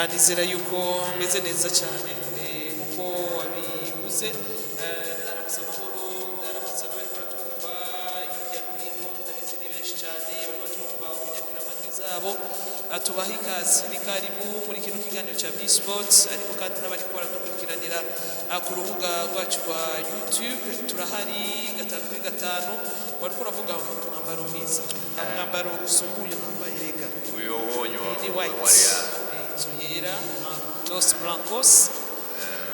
nizera yuko meze neza cyane kuko wabivuze ndaramutse amahoro ndaramutse n'abari kuratwumva hirya no hino ndabizi ni benshi cyane bari batumva ubunyakuri amatwi zabo tubaha ikaze ni karibu muri kino kiganiro cya B-Sports ariko kandi n'abari baradukurikiranira ku rubuga rwacu rwa YouTube turahari 5x5 wari kuravuga umwambaro mwiza umwambaro usumbuye nambaye rega uyo wonyo ni white zuyera dos blancos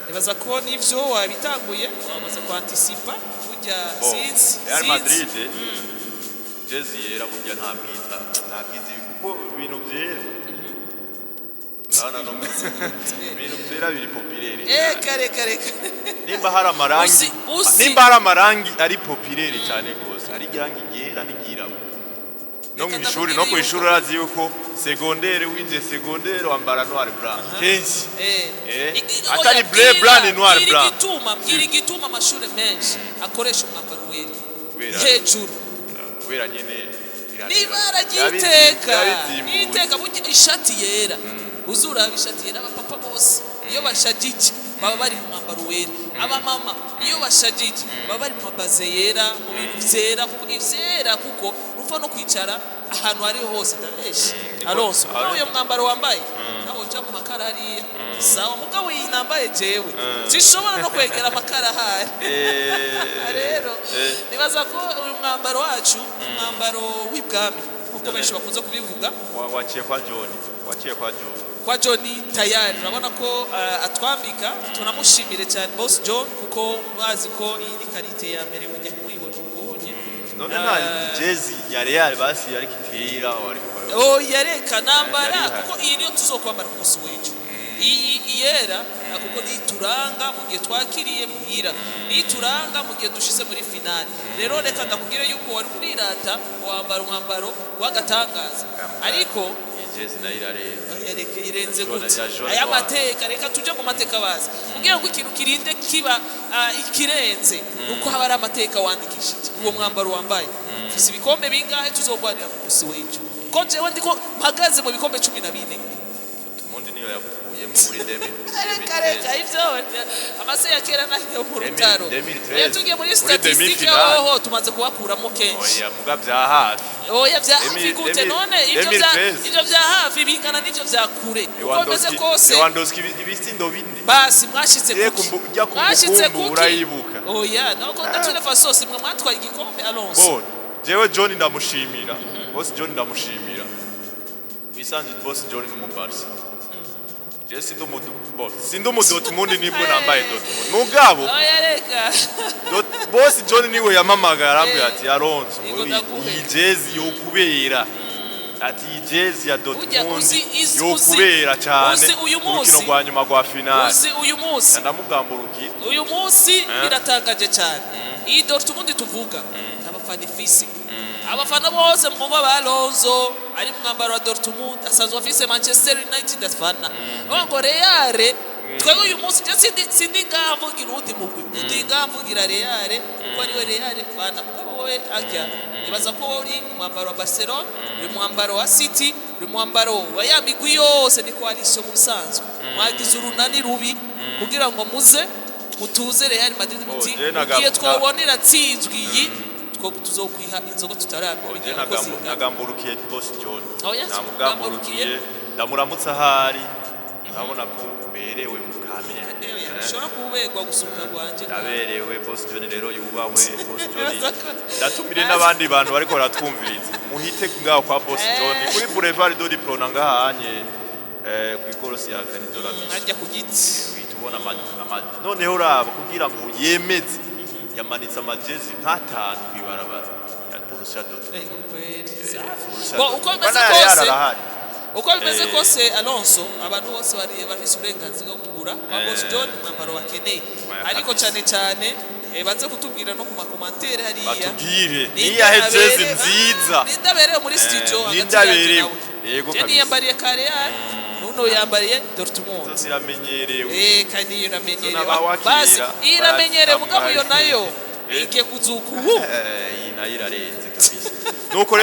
nibaza ko nivyo wabitanguye wamaze kwanticipa burya sinzi Real Madrid jezi yera burya nta bwizi kuko ibintu byera nana no ibintu byera biri populaire kare nimba hari amarangi ari populaire cyane gose hari irangi ryera n'iryirabura no ku ishuri urazi yuko secondaire wize secondaire wambara noir blanc kenshi atari bleu blanc et noir blanc gituma amashuri menshi akoresha umwambaro wera hejuru kubera nyene nibara giteka burya ishati yera uzura ishati yera abapapa bose iyo bashajije baba bari mu mwambaro wera abamama iyo bashajije baba bari mu mabaze yera mu bintu vyera kuko rufa no kwicara ahantu ari hose ndabeshi Alonso uyo mwambaro wambaye naho cyo mu makara hariya sawa mugabo yinambaye jewe zishobora no kwegera amakara hari rero nibaza ko uyu mwambaro wacu umwambaro w'ibwami kuko benshi bakunze kubivuga waciye kwa John tayari urabona ko atwambika tunamushimire cyane boss John kuko bazi ko iyi ni karite ya mbere mujye kwibona ubunye none nta jezi ya Real basi yari kitira yareka nambara kuko iyi niyo tuzokwambara ku musi w'ejo iyi yera kuko nituranga mu gihe twakiriye muhira nituranga mu gihe dushize muri finale rero reka ndakubwire yuko wari kurirata wambara umwambaro wagatangaza ariko jezi na yareke irenze gute aya mateka reka tuje mu mateka bazi kugira ngo ikintu kirinde kiba ikirenze uko haba ari amateka wandikishije uwo mwambaro wambaye ufise ibikombe bingahe tuzogwanira ku musi w'ejo ko jewe ndiko mpagaze mu bikombe 14 tumundi niyo yabukuye muri 2000 kare ivyo amase ya kera nahiye mu rutaro yatugiye muri statistique aho tumaze kubakuramo kenshi muga bya hafi vya hafi gute none ivyo vya hafi bingana n'ivyo vya kure uko meze kose Lewandowski ibisindo bine basi mwashitse kuki urayibuka nako ndacune fasos mwe mwatwaye igikombe Alonso jewe John ndamushimira boss John ndamushimira bisanzwe boss John n'umubarsi jesi sindumu Dortmund nibwo nambaye Dortmund mugabo yareka boss John niwe yamamagara arambye ati Alonso iyi jezi yo kubera ati iyi jezi ya Dortmund yo kubera cyane urukino rwa nyuma rwa finale uyu munsi ndamugamburuki uyu munsi biratangaje cyane iyi Dortmund tuvuga abafana ifise abafana bose mwumva ba Alonso ari mwambaro wa Dortmund asanzwe afise Manchester United afana ngo Real twego uyu munsi sindi ngamvugira undi mugwi ndi ngamvugira Real kuko ari we Real fana mugabo wowe ajya nibaza ko uri mwambaro wa Barcelona uri mwambaro wa City uri mwambaro wa Amahigwe yose ni coalition mu bisanzwe mwagize urunani rubi kugira ngo muze mutuze Real Madrid muti igiye twobonera tsinzwi iyi tuzokwiha inzogo tutaramye nagamburukiye boss John namugamburukiye ndamuramutsa hari urabona ko berewe mukamenya ashobora kubegwa gusuka gwanje ndaberewe boss John rero yubahwe boss John ndatumire n'abandi bantu bariko baratwumviriza muhite ngaho kwa boss John kuri Boulevard do Diplôme ngahanye ku ikorosi ya Avenue de la Mise ajya ku giti bitubona noneho rabo kugira ngo yemeze yamanitse amajezi nk'atanu kwibarabara ya Borussia Dortmund uko bimeze kose Alonso abantu bose bari bafise uburenganzira bwo kugura boss John mwambaro bakeneye ariko cyane baze kutubwira no ku makomantere hariya batubwire niya jezi nziza nindaberewe muri studio nindaberewe yego kabisa yambariye Real nuno yambariye Dortmund ziramenyerewe kandi iramenyerewe basi iramenyerewe mugabo yo nayo igiye kuzuku iyi nayo irarenze kabisa nuko